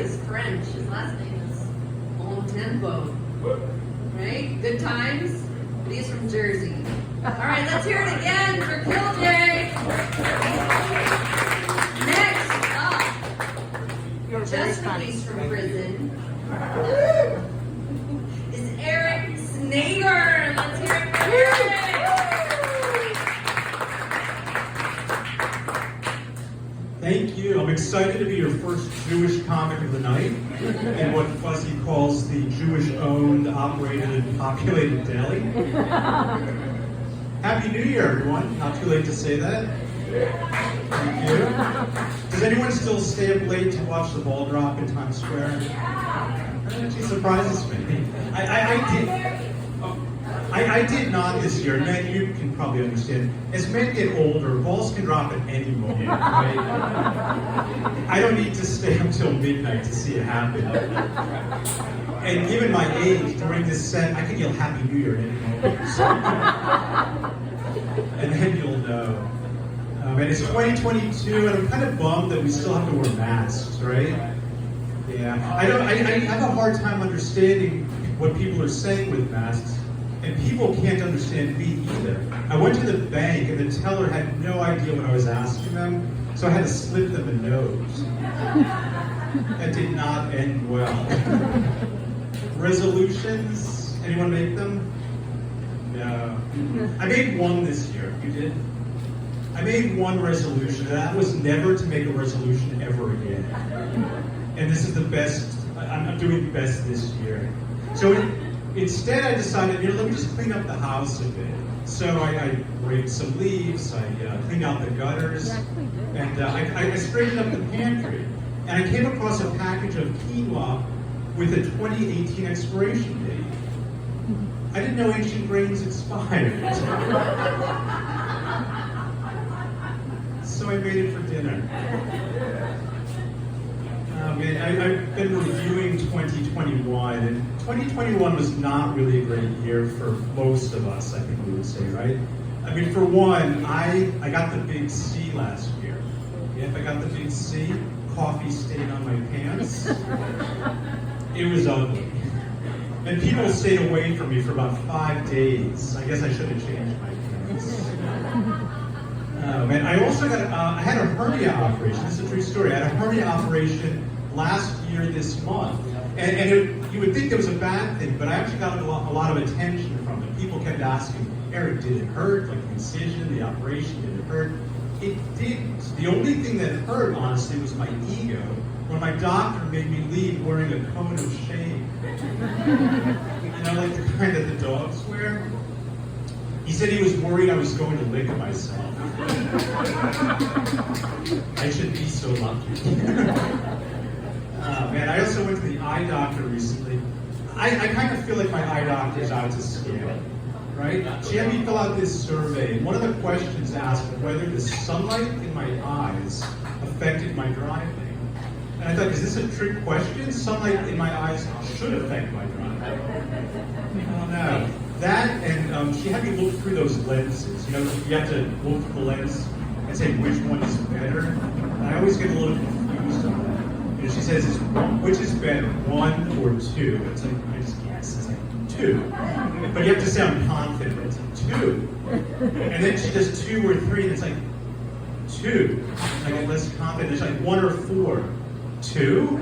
is French. His last name is Bon Tempo. Right? Good times. But he's from Jersey. All right, let's hear it again for Killjoy. Next up, just released from prison, is Eric Snager. Let's hear it for Eric. Thank you. I'm excited to be your first Jewish comic of the night in what Fuzzy calls the Jewish-owned, operated, and populated deli. Happy New Year, everyone. Not too late to say that. Thank you. Does anyone still stay up late to watch the ball drop in Times Square? She surprises me. I did not this year. Men, you can probably understand. As men get older, balls can drop at any moment, right? I don't need to stay until midnight to see it happen. And given my age, during this set, I can yell Happy New Year at any moment. And then you'll know. And it's 2022, and I'm kind of bummed that we still have to wear masks, right? Yeah. I have a hard time understanding what people are saying with masks. And people can't understand me either. I went to the bank and the teller had no idea what I was asking them, so I had to slip them a nose. That did not end well. Resolutions? Anyone make them? No. I made one this year. You did? I made one resolution, and that was never to make a resolution ever again. And this is the best, I'm doing the best this year. So instead, I decided, let me just clean up the house a bit. So I raked some leaves, I cleaned out the gutters, and I straightened up the pantry. And I came across a package of quinoa with a 2018 expiration date. I didn't know ancient grains expired. So I made it for dinner. I've been reviewing 2021, and 2021 was not really a great year for most of us, I think we would say, right? I mean, for one, I got the big C last year. If I got the big C, coffee stayed on my pants. It was ugly. And people stayed away from me for about 5 days. I guess I should have changed my pants. And I also got, I had a hernia operation. This is a true story. I had a hernia operation last year this month. And you would think it was a bad thing, but I actually got a lot of attention from it. People kept asking, Eric, did it hurt? Like the incision, the operation, did it hurt? It didn't. The only thing that hurt, honestly, was my ego when my doctor made me leave wearing a cone of shame. Like the kind that the dogs wear. He said he was worried I was going to lick myself. I should be so lucky. Man, I also went to the eye doctor recently. I kind of feel like my eye doctor is out to scale, right? She had me fill out this survey. One of the questions asked whether the sunlight in my eyes affected my driving. And I thought, is this a trick question? Sunlight in my eyes should affect my driving. I don't know. That, and she had me look through those lenses. You have to look through the lens and say which one is better. And I always get a little confused on that. She says, which is better, 1 or 2? It's like, I just guess. It's like 2. But you have to sound confident. It's like 2. And then she does 2 or 3, and it's like 2. I get less confident. It's like 1 or 4. 2?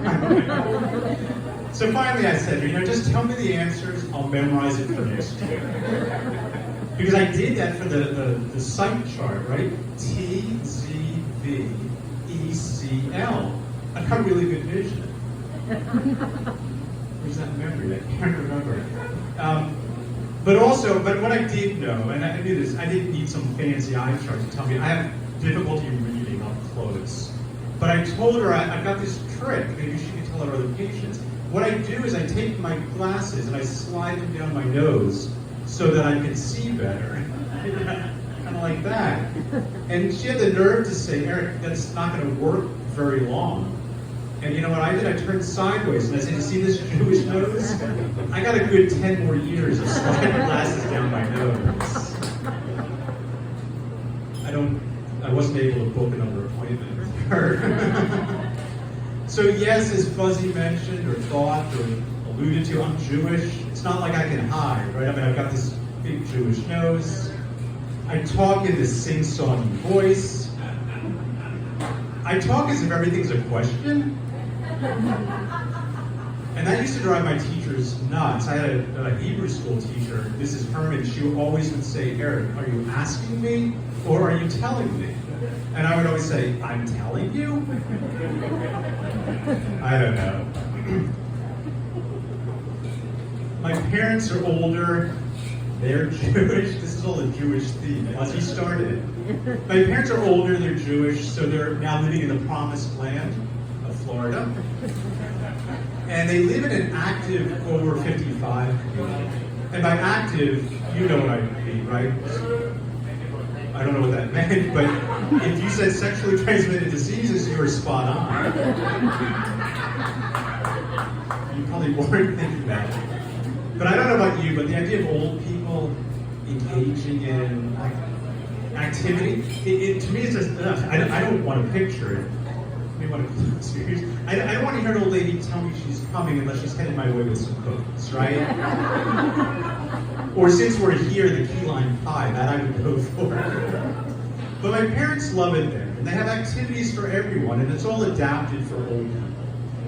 So finally I said, just tell me the answers, I'll memorize it for next year. Because I did that for the sight chart, right? T, Z, V, E, C, L. I've got really good vision. Where's that memory? I can't remember. But what I did know, and I knew this, I didn't need some fancy eye chart to tell me I have difficulty reading up close. But I told her I've got this trick, maybe she could tell her other patients. What I do is I take my glasses and I slide them down my nose so that I can see better. Kind of like that. And she had the nerve to say, Eric, that's not going to work very long. And you know what I did? I turned sideways and I said, you see this Jewish nose? I got a good 10 more years of sliding glasses down my nose. I wasn't able to book another appointment with her. So yes, as Fuzzy mentioned or thought or alluded to, I'm Jewish. It's not like I can hide, right? I mean, I've got this big Jewish nose. I talk in this sing-songy voice. I talk as if everything's a question. And that used to drive my teachers nuts. I had a Hebrew school teacher, Mrs. Herman. She always would say, Eric, are you asking me or are you telling me? And I would always say, I'm telling you? I don't know. My parents are older. They're Jewish. This is all a Jewish theme. Once he started. My parents are older. They're Jewish, so they're now living in the promised land of Florida. And they live in an active over 55 community. And by active, you know what I mean, right? I don't know what that meant, but if you said sexually transmitted diseases, you were spot on. You probably weren't thinking that. But I don't know about you, but the idea of old people engaging in like activity, to me it's just, I don't want to picture it. I don't want to hear an old lady tell me she's coming unless she's headed my way with some cookies, right? Or since we're here, the key lime pie, that I would go for. But my parents love it there, and they have activities for everyone, and it's all adapted for old people,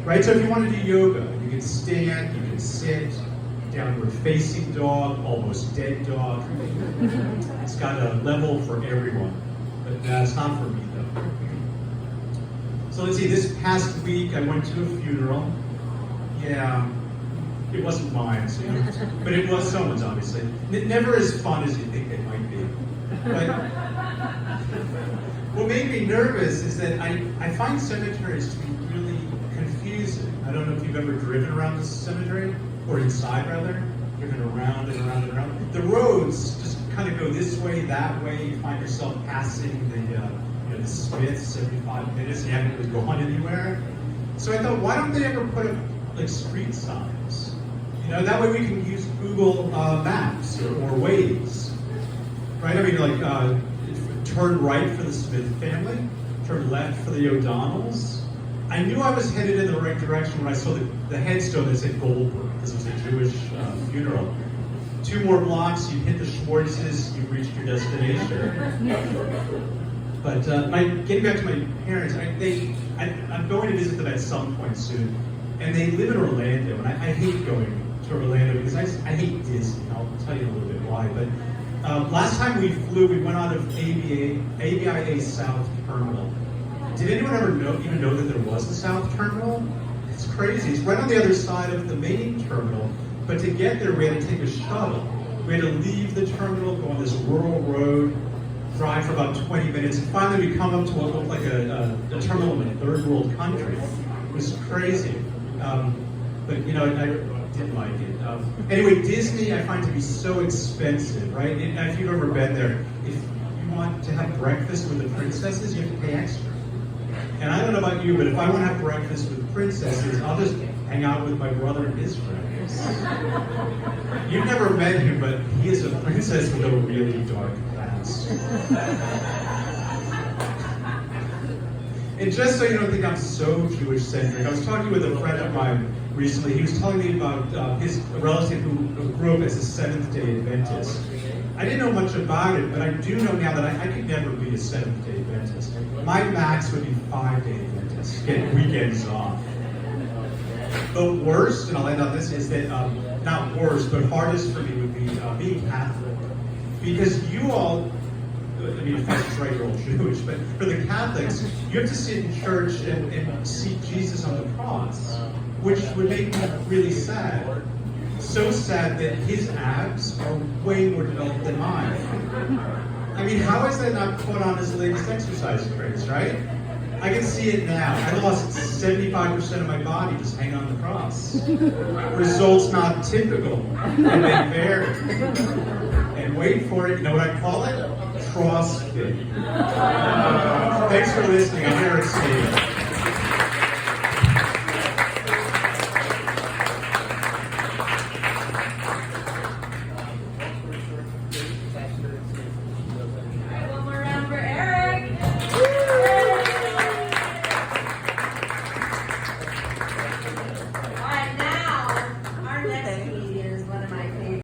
right? So if you want to do yoga, you can stand, you can sit, downward facing dog, almost dead dog. It's got a level for everyone, but it's not for me though. So let's see, this past week I went to a funeral. Yeah, it wasn't mine, so, but it was someone's, obviously. Never as fun as you think it might be. But what made me nervous is that I find cemeteries to be really confusing. I don't know if you've ever driven around the cemetery, or inside rather, driven around and around and around. The roads just kind of go this way, that way. You find yourself passing the Smiths every 5 minutes, and you haven't really gone anywhere. So I thought, why don't they ever put up like street signs? That way we can use Google Maps or Waze, right? I mean, like turn right for the Smith family, turn left for the O'Donnells. I knew I was headed in the right direction when I saw the headstone that said Goldberg. This was a Jewish funeral. 2 more blocks, you hit the Schwartzes, you've reached your destination. But getting back to my parents, I'm going to visit them at some point soon. And they live in Orlando, and I hate going to Orlando because I hate Disney. I'll tell you a little bit why. But last time we flew, we went out of ABIA South Terminal. Did anyone ever even know that there was a South Terminal? It's crazy. It's right on the other side of the main terminal. But to get there, we had to take a shuttle. We had to leave the terminal, go on this rural road, drive for about 20 minutes, and finally we come up to what looked like a terminal in a third world country. It was crazy. But I didn't like it. Anyway, Disney I find to be so expensive, right? If you've ever been there, if you want to have breakfast with the princesses, you have to pay extra. And I don't know about you, but if I want to have breakfast with princesses, I'll just hang out with my brother and his friends. You've never met him, but he is a princess with a really dark past. And just so you don't think I'm so Jewish-centric, I was talking with a friend of mine recently. He was telling me about his relative who grew up as a Seventh-day Adventist. I didn't know much about it, but I do know now that I could never be a Seventh-day Adventist. My max would be 5-day Adventist, get weekends off. The worst, and I'll end on this, is that, not worst, but hardest for me would be being Catholic. Because you all, I mean, if that's right, you're all Jewish, but for the Catholics, you have to sit in church and see Jesus on the cross, which would make me really sad. So sad that his abs are way more developed than mine. I mean, how is that not put on his latest exercise craze, right? I can see it now. I lost 75% of my body just hanging on the cross. Results not typical, and they vary. And wait for it, you know what I call it? CrossFit. Thanks for listening. I'm Eric Steve.